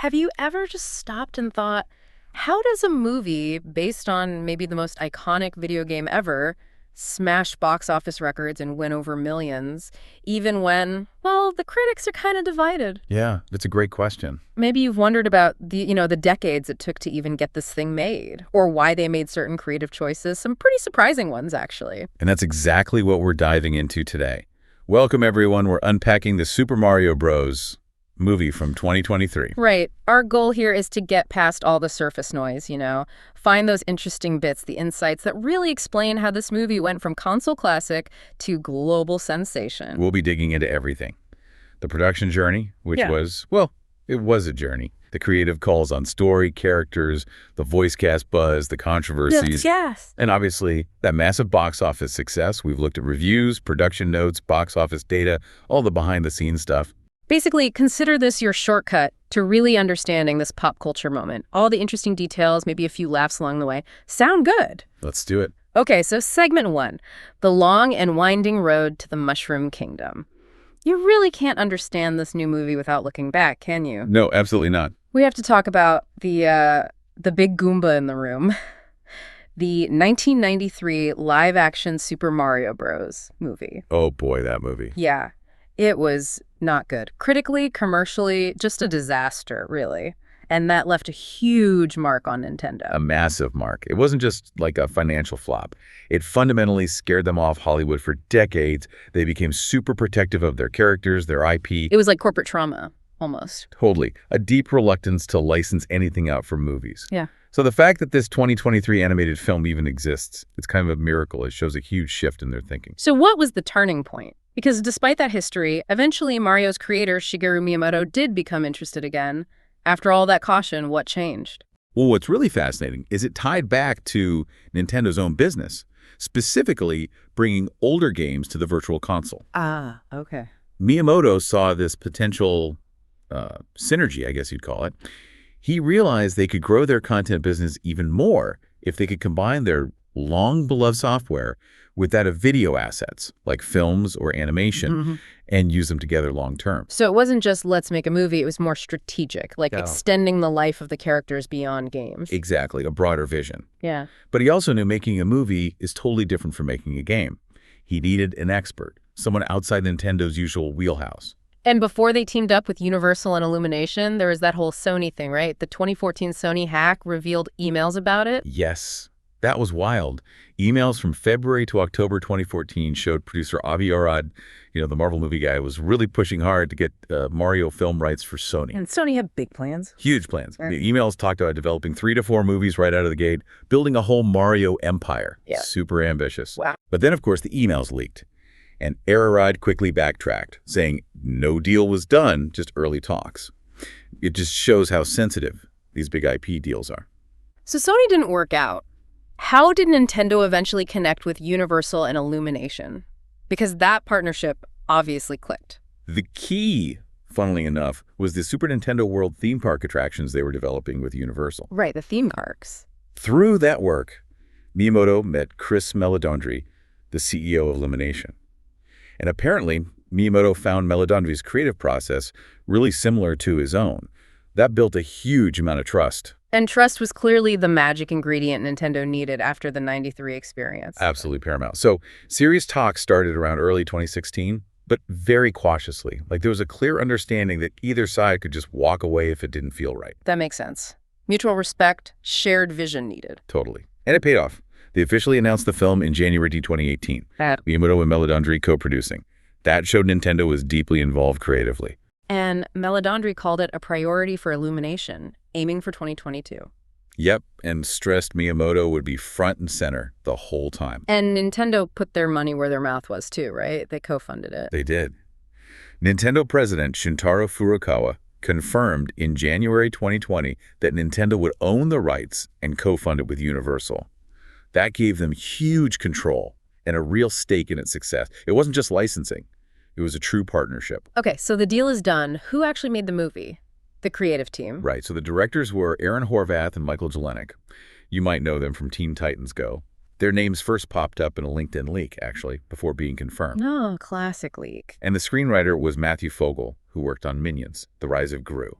have you ever just stopped and thought, how does a movie based on maybe the most iconic video game ever smash box office records and win over millions, even when, well, the critics are kind of divided? Yeah, that's a great question. Maybe you've wondered about the decades it took to even get this thing made, or why they made certain creative choices, some pretty surprising ones, actually. And that's exactly what we're diving into today. Welcome, everyone. We're unpacking the Super Mario Bros. Movie from 2023. Right. Our goal here is to get past all the surface noise, find those interesting bits, the insights that really explain how this movie went from console classic to global sensation. We'll be digging into everything. The production journey, which was, well, it was a journey. The creative calls on story, characters, the voice cast buzz, the controversies. Yes. And obviously, that massive box office success. We've looked at reviews, production notes, box office data, all the behind-the-scenes stuff. Basically, consider this your shortcut to really understanding this pop culture moment. All the interesting details, maybe a few laughs along the way. Sound good? Let's do it. Okay, so segment 1, the long and winding road to the Mushroom Kingdom. You really can't understand this new movie without looking back, can you? No, absolutely not. We have to talk about the big Goomba in the room. The 1993 live-action Super Mario Bros. Movie. Oh boy, that movie. Yeah. It was not good. Critically, commercially, just a disaster, really. And that left a huge mark on Nintendo. A massive mark. It wasn't just like a financial flop. It fundamentally scared them off Hollywood for decades. They became super protective of their characters, their IP. It was like corporate trauma, almost. Totally. A deep reluctance to license anything out for movies. Yeah. So the fact that this 2023 animated film even exists, it's kind of a miracle. It shows a huge shift in their thinking. So what was the turning point? Because despite that history, eventually Mario's creator, Shigeru Miyamoto, did become interested again. After all that caution, what changed? Well, what's really fascinating is it tied back to Nintendo's own business, specifically bringing older games to the Virtual Console. Ah, okay. Miyamoto saw this potential synergy, I guess you'd call it. He realized they could grow their content business even more if they could combine their long-beloved software with that of video assets, like films or animation, and use them together long-term. So it wasn't just let's make a movie, it was more strategic, like extending the life of the characters beyond games. Exactly, a broader vision. Yeah. But he also knew making a movie is totally different from making a game. He needed an expert, someone outside Nintendo's usual wheelhouse. And before they teamed up with Universal and Illumination, there was that whole Sony thing, right? The 2014 Sony hack revealed emails about it. Yes. That was wild. Emails from February to October 2014 showed producer Avi Arad, the Marvel movie guy, was really pushing hard to get Mario film rights for Sony. And Sony had big plans. Huge plans. The emails talked about developing 3 to 4 movies right out of the gate, building a whole Mario empire. Yeah. Super ambitious. Wow. But then, of course, the emails leaked. And Arad quickly backtracked, saying no deal was done, just early talks. It just shows how sensitive these big IP deals are. So Sony didn't work out. How did Nintendo eventually connect with Universal and Illumination? Because that partnership obviously clicked. The key, funnily enough, was the Super Nintendo World theme park attractions they were developing with Universal. Right, the theme parks. Through that work, Miyamoto met Chris Meledandri, the CEO of Illumination. And apparently, Miyamoto found Meledandri's creative process really similar to his own. That built a huge amount of trust. And trust was clearly the magic ingredient Nintendo needed after the '93 experience. Absolutely paramount. So serious talks started around early 2016, but very cautiously. Like there was a clear understanding that either side could just walk away if it didn't feel right. That makes sense. Mutual respect, shared vision needed. Totally. And it paid off. They officially announced the film in January 2018. Miyamoto and Meledandri co-producing. That showed Nintendo was deeply involved creatively. And Meledandri called it a priority for Illumination, aiming for 2022. Yep, and stressed Miyamoto would be front and center the whole time. And Nintendo put their money where their mouth was too, right? They co-funded it. They did. Nintendo president Shintaro Furukawa confirmed in January 2020 that Nintendo would own the rights and co-fund it with Universal. That gave them huge control and a real stake in its success. It wasn't just licensing. It was a true partnership. Okay, so the deal is done. Who actually made the movie? The creative team. Right. So the directors were Aaron Horvath and Michael Jelenic. You might know them from Teen Titans Go. Their names first popped up in a LinkedIn leak, actually, before being confirmed. Oh, classic leak. And the screenwriter was Matthew Fogel, who worked on Minions, The Rise of Gru.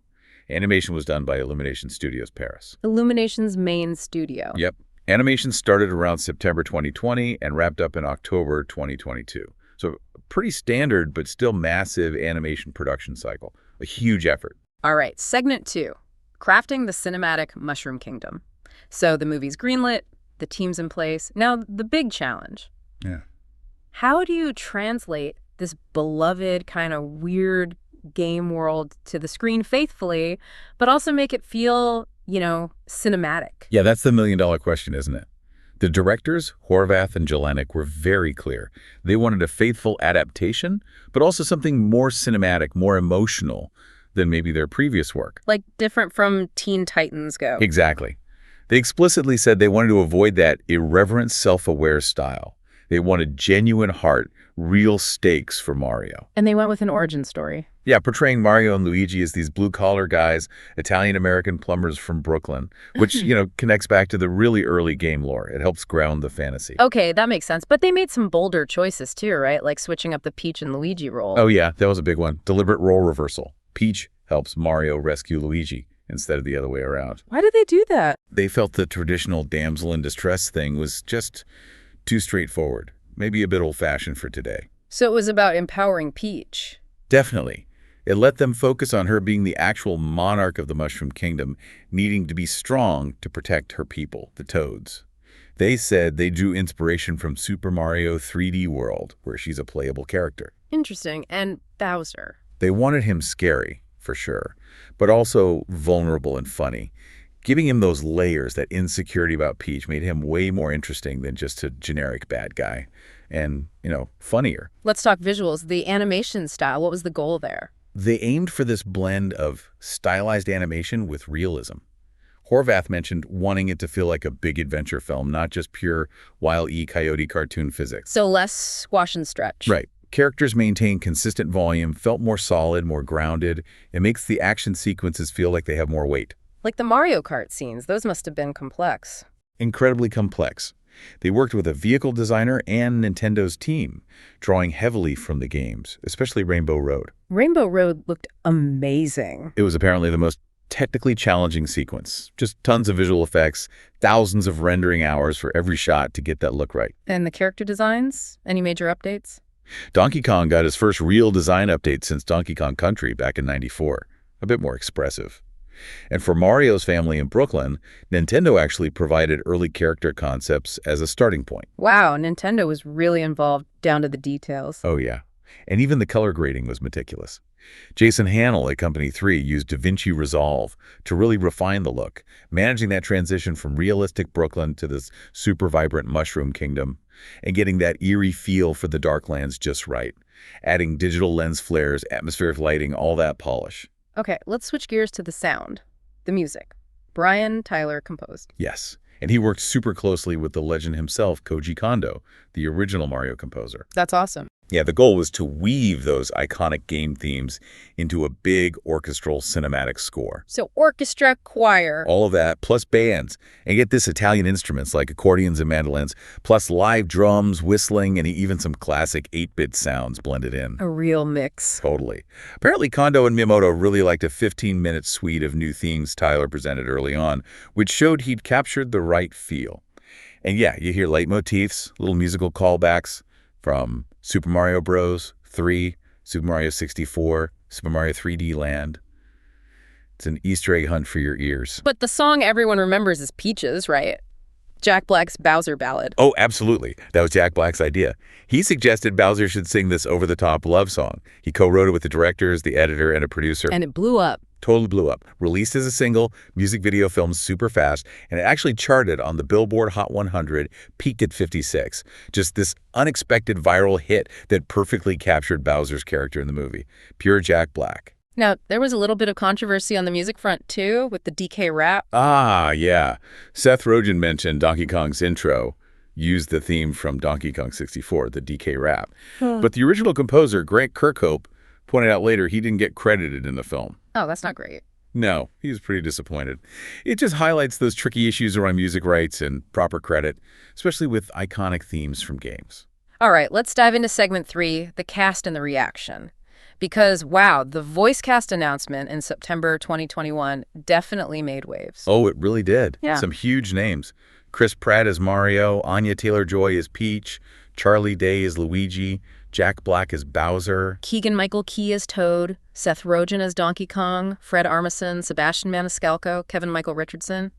Animation was done by Illumination Studios Paris. Illumination's main studio. Yep. Animation started around September 2020 and wrapped up in October 2022. So pretty standard, but still massive animation production cycle. A huge effort. All right, segment 2, crafting the cinematic Mushroom Kingdom. So the movie's greenlit, the team's in place. Now, the big challenge. Yeah. How do you translate this beloved kind of weird game world to the screen faithfully, but also make it feel, cinematic? Yeah, that's the million-dollar question, isn't it? The directors, Horvath and Jelinek, were very clear. They wanted a faithful adaptation, but also something more cinematic, more emotional than maybe their previous work. Like different from Teen Titans Go. Exactly. They explicitly said they wanted to avoid that irreverent, self-aware style. They wanted genuine heart, real stakes for Mario. And they went with an origin story. Yeah, portraying Mario and Luigi as these blue-collar guys, Italian-American plumbers from Brooklyn, which, connects back to the really early game lore. It helps ground the fantasy. Okay, that makes sense. But they made some bolder choices too, right? Like switching up the Peach and Luigi role. Oh yeah, that was a big one. Deliberate role reversal. Peach helps Mario rescue Luigi instead of the other way around. Why did they do that? They felt the traditional damsel in distress thing was just too straightforward. Maybe a bit old-fashioned for today. So it was about empowering Peach. Definitely. It let them focus on her being the actual monarch of the Mushroom Kingdom, needing to be strong to protect her people, the Toads. They said they drew inspiration from Super Mario 3D World, where she's a playable character. Interesting. And Bowser. They wanted him scary, for sure, but also vulnerable and funny. Giving him those layers, that insecurity about Peach, made him way more interesting than just a generic bad guy. And, funnier. Let's talk visuals. The animation style, what was the goal there? They aimed for this blend of stylized animation with realism. Horvath mentioned wanting it to feel like a big adventure film, not just pure Wile E. Coyote cartoon physics. So less squash and stretch. Right. Characters maintain consistent volume, felt more solid, more grounded. It makes the action sequences feel like they have more weight. Like the Mario Kart scenes, those must have been complex. Incredibly complex. They worked with a vehicle designer and Nintendo's team, drawing heavily from the games, especially Rainbow Road. Rainbow Road looked amazing. It was apparently the most technically challenging sequence. Just tons of visual effects, thousands of rendering hours for every shot to get that look right. And the character designs? Any major updates? Donkey Kong got his first real design update since Donkey Kong Country back in '94. A bit more expressive. And for Mario's family in Brooklyn, Nintendo actually provided early character concepts as a starting point. Wow, Nintendo was really involved down to the details. Oh yeah. And even the color grading was meticulous. Jason Hannell at Company 3 used DaVinci Resolve to really refine the look, managing that transition from realistic Brooklyn to this super vibrant Mushroom Kingdom, and getting that eerie feel for the Darklands just right, adding digital lens flares, atmospheric lighting, all that polish. Okay, let's switch gears to the sound, the music. Brian Tyler composed. Yes, and he worked super closely with the legend himself, Koji Kondo, the original Mario composer. That's awesome. Yeah, the goal was to weave those iconic game themes into a big orchestral cinematic score. So orchestra, choir. All of that, plus bands. And get this, Italian instruments like accordions and mandolins, plus live drums, whistling, and even some classic 8-bit sounds blended in. A real mix. Totally. Apparently, Kondo and Miyamoto really liked a 15-minute suite of new themes Tyler presented early on, which showed he'd captured the right feel. And yeah, you hear leitmotifs, little musical callbacks from Super Mario Bros. 3, Super Mario 64, Super Mario 3D Land. It's an Easter egg hunt for your ears. But the song everyone remembers is Peaches, right? Jack Black's Bowser ballad. Oh, absolutely. That was Jack Black's idea. He suggested Bowser should sing this over-the-top love song. He co-wrote it with the directors, the editor, and a producer. And it blew up. Totally blew up. Released as a single, music video filmed super fast, and it actually charted on the Billboard Hot 100, peaked at 56. Just this unexpected viral hit that perfectly captured Bowser's character in the movie. Pure Jack Black. Now, there was a little bit of controversy on the music front, too, with the DK rap. Ah, yeah. Seth Rogen mentioned Donkey Kong's intro used the theme from Donkey Kong 64, the DK rap. But the original composer, Grant Kirkhope, pointed out later he didn't get credited in the film. Oh, that's not great. No, he was pretty disappointed. It just highlights those tricky issues around music rights and proper credit, especially with iconic themes from games. All right, let's dive into segment 3, the cast and the reaction. Because, wow, the voice cast announcement in September 2021 definitely made waves. Oh, it really did. Yeah. Some huge names. Chris Pratt as Mario, Anya Taylor-Joy as Peach, Charlie Day as Luigi, Jack Black as Bowser. Keegan-Michael Key as Toad, Seth Rogen as Donkey Kong, Fred Armisen, Sebastian Maniscalco, Kevin Michael Richardson.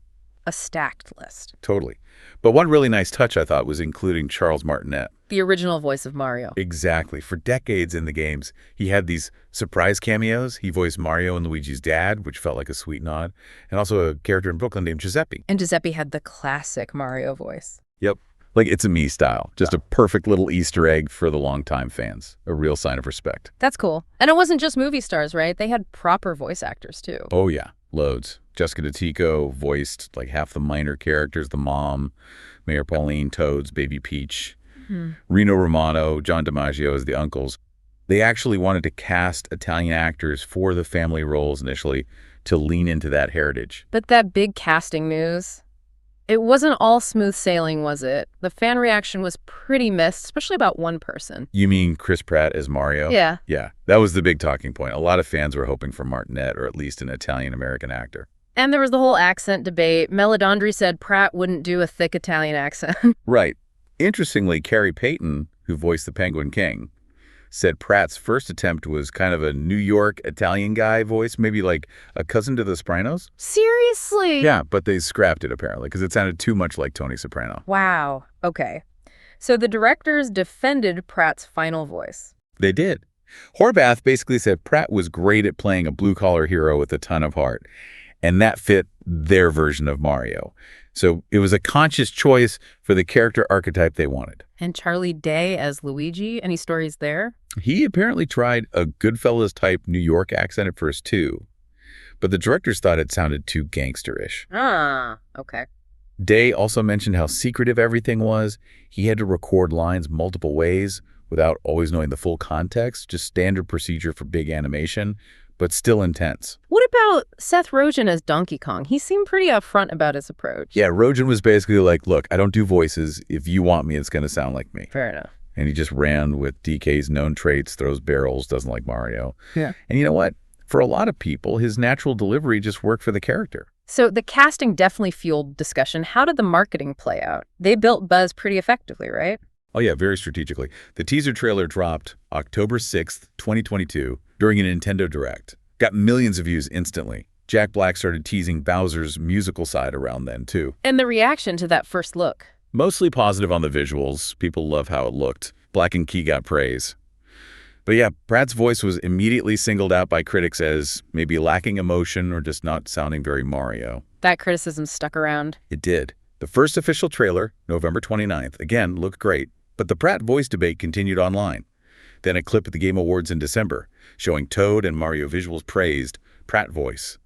A stacked list. Totally. But one really nice touch, I thought, was including Charles Martinet. The original voice of Mario. Exactly. For decades in the games, he had these surprise cameos. He voiced Mario and Luigi's dad, which felt like a sweet nod, and also a character in Brooklyn named Giuseppe. And Giuseppe had the classic Mario voice. Yep. Like It's a Me style. Just a perfect little Easter egg for the longtime fans. A real sign of respect. That's cool. And it wasn't just movie stars, right? They had proper voice actors, too. Oh, yeah. Loads. Jessica DeTico voiced like half the minor characters, the mom, Mayor Pauline, Toads, Baby Peach. Rino Romano, John DiMaggio as the uncles. They actually wanted to cast Italian actors for the family roles initially to lean into that heritage. But that big casting news, it wasn't all smooth sailing, was it? The fan reaction was pretty mixed, especially about one person. You mean Chris Pratt as Mario? Yeah. Yeah, that was the big talking point. A lot of fans were hoping for Martinet, or at least an Italian-American actor. And there was the whole accent debate. Meledandri said Pratt wouldn't do a thick Italian accent. Right. Interestingly, Carrie Payton, who voiced the Penguin King, said Pratt's first attempt was kind of a New York Italian guy voice, maybe like a cousin to the Sopranos. Seriously? Yeah, but they scrapped it apparently because it sounded too much like Tony Soprano. Wow. Okay. So the directors defended Pratt's final voice. They did. Horvath basically said Pratt was great at playing a blue-collar hero with a ton of heart, and that fit their version of Mario. So it was a conscious choice for the character archetype they wanted. And Charlie Day as Luigi, any stories there? He apparently tried a Goodfellas-type New York accent at first, too. But the directors thought it sounded too gangsterish. Ah, okay. Day also mentioned how secretive everything was. He had to record lines multiple ways without always knowing the full context, just standard procedure for big animation, but still intense. What about Seth Rogen as Donkey Kong? He seemed pretty upfront about his approach. Yeah, Rogen was basically like, look, I don't do voices. If you want me, it's going to sound like me. Fair enough. And he just ran with DK's known traits, throws barrels, doesn't like Mario. Yeah. And you know what? For a lot of people, his natural delivery just worked for the character. So the casting definitely fueled discussion. How did the marketing play out? They built buzz pretty effectively, right? Oh, yeah, very strategically. The teaser trailer dropped October 6th, 2022, during a Nintendo Direct. Got millions of views instantly. Jack Black started teasing Bowser's musical side around then, too. And the reaction to that first look? Mostly positive on the visuals. People love how it looked. Black and Key got praise. But yeah, Pratt's voice was immediately singled out by critics as maybe lacking emotion or just not sounding very Mario. That criticism stuck around. It did. The first official trailer, November 29th, again, looked great. But the Pratt voice debate continued online. Then a clip at the Game Awards in December, showing Toad and Mario visuals praised, Pratt voice.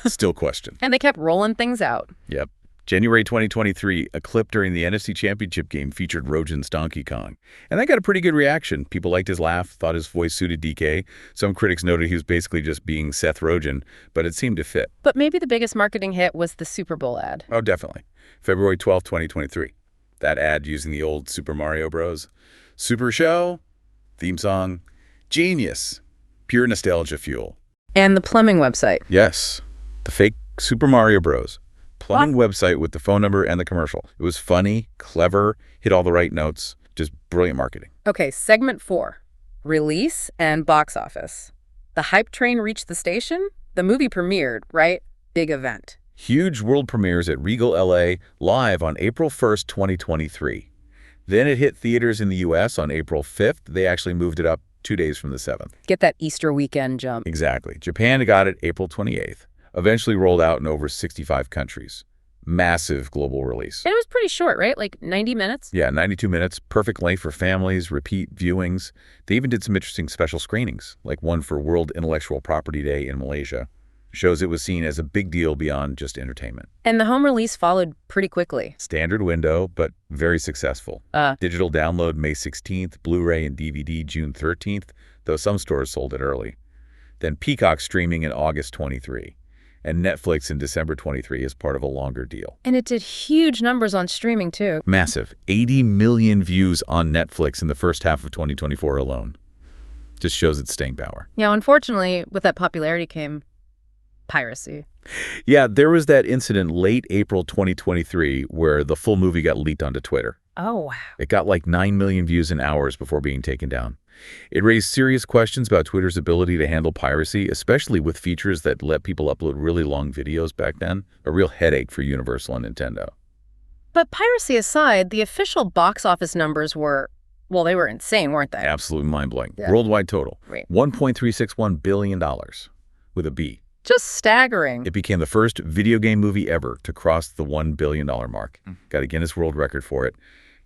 Still questioned. And they kept rolling things out. Yep. January 2023, a clip during the NFC Championship game featured Rogen's Donkey Kong. And that got a pretty good reaction. People liked his laugh, thought his voice suited DK. Some critics noted he was basically just being Seth Rogen, but it seemed to fit. But maybe the biggest marketing hit was the Super Bowl ad. Oh, definitely. February 12th, 2023. That ad using the old Super Mario Bros. Super Show, theme song, genius, pure nostalgia fuel. And the plumbing website. Yes, the fake Super Mario Bros. Plumbing website with the phone number and the commercial. It was funny, clever, hit all the right notes, just brilliant marketing. Okay, segment 4, release and box office. The hype train reached the station? The movie premiered, right? Big event. Huge world premieres at Regal LA live on April 1st, 2023. Then it hit theaters in the US on April 5th. They actually moved it up 2 days from the 7th. Get that Easter weekend jump. Exactly. Japan got it April 28th. Eventually rolled out in over 65 countries. Massive global release. And it was pretty short, right? Like 90 minutes? Yeah, 92 minutes. Perfect length for families, repeat viewings. They even did some interesting special screenings, like one for World Intellectual Property Day in Malaysia. Shows it was seen as a big deal beyond just entertainment. And the home release followed pretty quickly. Standard window, but very successful. Digital download May 16th, Blu-ray and DVD June 13th, though some stores sold it early. Then Peacock streaming in August 23. And Netflix in December 23 as part of a longer deal. And it did huge numbers on streaming, too. Massive. 80 million views on Netflix in the first half of 2024 alone. Just shows its staying power. Yeah, unfortunately, with that popularity came piracy. Yeah, there was that incident late April 2023 where the full movie got leaked onto Twitter. Oh, wow. It got like 9 million views in hours before being taken down. It raised serious questions about Twitter's ability to handle piracy, especially with features that let people upload really long videos back then. A real headache for Universal and Nintendo. But piracy aside, the official box office numbers were, well, they were insane, weren't they? Absolutely mind-blowing. Yeah. Worldwide total, Right. $1.361 billion with a B. Just staggering. It became the first video game movie ever to cross the $1 billion mark. Got a Guinness World Record for it.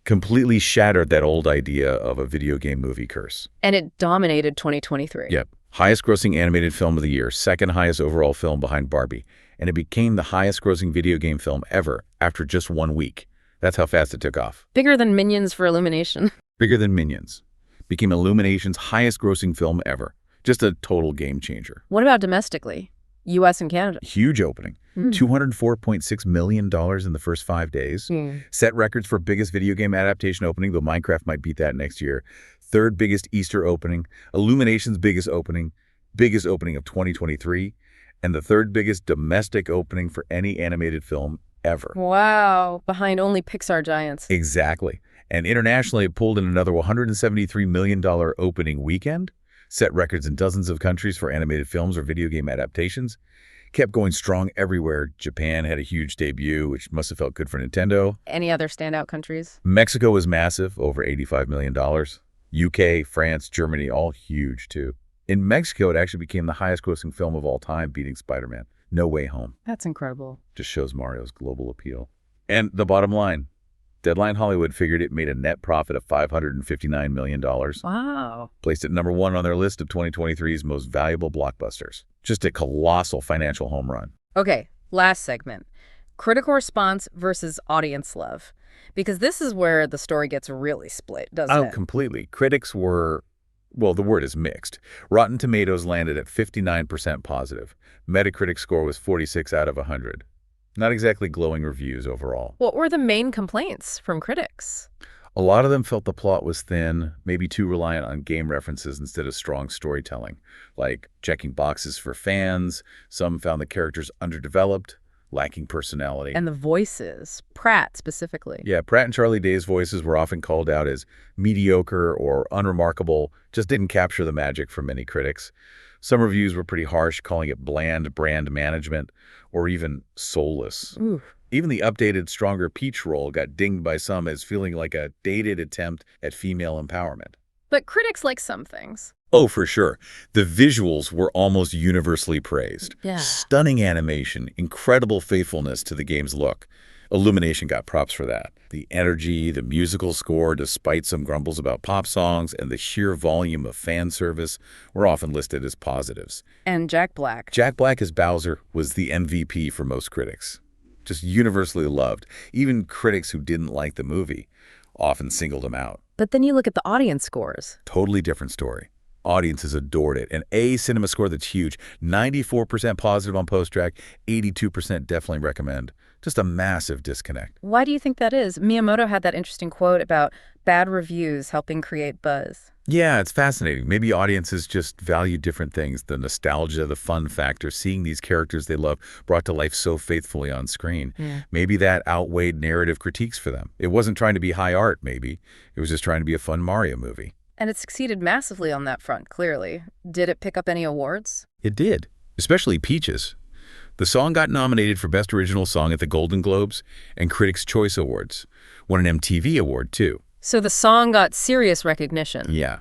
Completely shattered that old idea of a video game movie curse. And it dominated 2023. Yep. Highest grossing animated film of the year, second highest overall film behind Barbie. And it became the highest grossing video game film ever after just 1 week. That's how fast it took off. Bigger than Minions for Illumination. Bigger than Minions. Became Illumination's highest grossing film ever. Just a total game changer. What about domestically? U.S. and Canada. Huge opening. $204.6 million in the first 5 days. Set records for biggest video game adaptation opening, though Minecraft might beat that next year. Third biggest Easter opening. Illumination's biggest opening of 2023. And the third biggest domestic opening for any animated film ever. Wow. Behind only Pixar giants. Exactly. And internationally, it pulled in another $173 million opening weekend. Set records in dozens of countries for animated films or video game adaptations. Kept going strong everywhere. Japan had a huge debut, which must have felt good for Nintendo. Any other standout countries? Mexico was massive, over $85 million. UK, France, Germany, all huge too. In Mexico, it actually became the highest grossing film of all time, beating Spider-Man. No Way Home. That's incredible. Just shows Mario's global appeal. And the bottom line, Deadline Hollywood figured it made a net profit of $559 million. Wow. Placed it number 1 on their list of 2023's most valuable blockbusters. Just a colossal financial home run. Okay, last segment. Critical response versus audience love. Because this is where the story gets really split, doesn't it? Oh, completely. Critics were, well, the word is mixed. Rotten Tomatoes landed at 59% positive. Metacritic score was 46 out of 100. Not exactly glowing reviews overall. What were the main complaints from critics? A lot of them felt the plot was thin, maybe too reliant on game references instead of strong storytelling, like checking boxes for fans. Some found the characters underdeveloped, lacking personality. And the voices, Pratt specifically. Yeah, Pratt and Charlie Day's voices were often called out as mediocre or unremarkable, just didn't capture the magic for many critics. Some reviews were pretty harsh, calling it bland brand management or even soulless. Ooh. Even the updated, stronger Peach role got dinged by some as feeling like a dated attempt at female empowerment. But critics like some things. Oh, for sure. The visuals were almost universally praised. Yeah. Stunning animation, incredible faithfulness to the game's look. Illumination got props for that. The energy, the musical score, despite some grumbles about pop songs, and the sheer volume of fan service were often listed as positives. And Jack Black. Jack Black as Bowser was the MVP for most critics. Just universally loved. Even critics who didn't like the movie often singled him out. But then you look at the audience scores. Totally different story. Audiences adored it. An A cinema score that's huge. 94% positive on post-track, 82% definitely recommend. Just a massive disconnect. Why do you think that is? Miyamoto had that interesting quote about bad reviews helping create buzz. Yeah, it's fascinating. Maybe audiences just value different things. The nostalgia, the fun factor, seeing these characters they love brought to life so faithfully on screen. Yeah. Maybe that outweighed narrative critiques for them. It wasn't trying to be high art, maybe. It was just trying to be a fun Mario movie. And it succeeded massively on that front, clearly. Did it pick up any awards? It did, especially Peaches. The song got nominated for Best Original Song at the Golden Globes and Critics' Choice Awards. Won an MTV award, too. So the song got serious recognition. Yeah.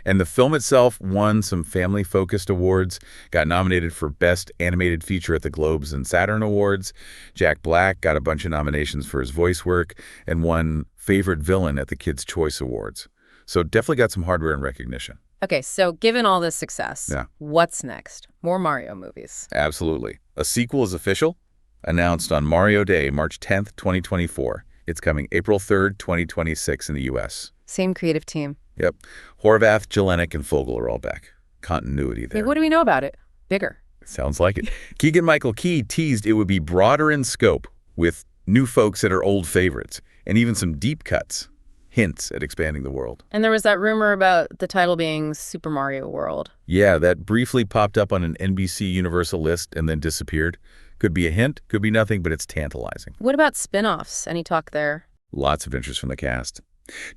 And the film itself won some family-focused awards, got nominated for Best Animated Feature at the Globes and Saturn Awards. Jack Black got a bunch of nominations for his voice work and won Favorite Villain at the Kids' Choice Awards. So definitely got some hardware and recognition. Okay, so given all this success, what's next? More Mario movies. Absolutely. A sequel is official, announced on Mario Day, March 10th, 2024. It's coming April 3rd, 2026 in the U.S. Same creative team. Yep. Horvath, Jelinek, and Fogel are all back. Continuity there. Hey, what do we know about it? Bigger. Sounds like it. Keegan-Michael Key teased it would be broader in scope with new folks that are old favorites and even some deep cuts. hints at expanding the world. And there was that rumor about the title being Super Mario World. Yeah, that briefly popped up on an NBC Universal list and then disappeared. Could be a hint, could be nothing, but it's tantalizing. What about spin-offs? Any talk there? Lots of interest from the cast.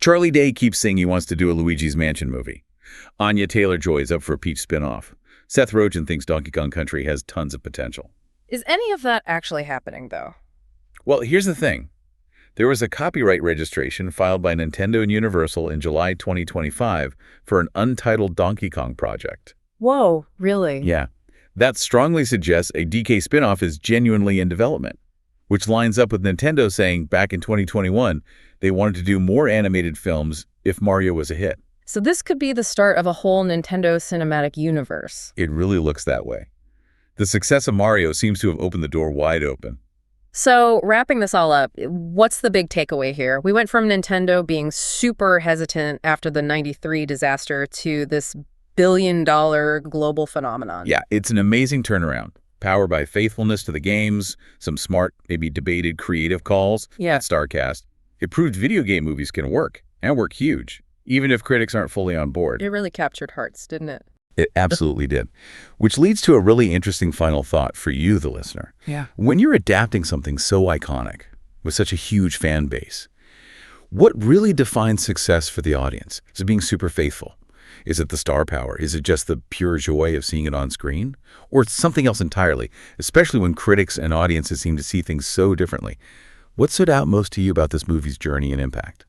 Charlie Day keeps saying he wants to do a Luigi's Mansion movie. Anya Taylor-Joy is up for a Peach spin-off. Seth Rogen thinks Donkey Kong Country has tons of potential. Is any of that actually happening, though? Well, here's the thing. There was a copyright registration filed by Nintendo and Universal in July 2025 for an untitled Donkey Kong project. Whoa, really? Yeah. That strongly suggests a DK spin-off is genuinely in development, which lines up with Nintendo saying back in 2021 they wanted to do more animated films if Mario was a hit. So this could be the start of a whole Nintendo cinematic universe. It really looks that way. The success of Mario seems to have opened the door wide open. So wrapping this all up, what's the big takeaway here? We went from Nintendo being super hesitant after the '93 disaster to this billion-dollar global phenomenon. Yeah, it's an amazing turnaround, powered by faithfulness to the games, some smart, maybe debated creative calls Yeah. at StarCast. It proved video game movies can work, and work huge, even if critics aren't fully on board. It really captured hearts, didn't it? It absolutely did. Which leads to a really interesting final thought for you, the listener. Yeah. When you're adapting something so iconic, with such a huge fan base, what really defines success for the audience? Is it being super faithful? Is it the star power? Is it just the pure joy of seeing it on screen? Or it's something else entirely, especially when critics and audiences seem to see things so differently? What stood out most to you about this movie's journey and impact?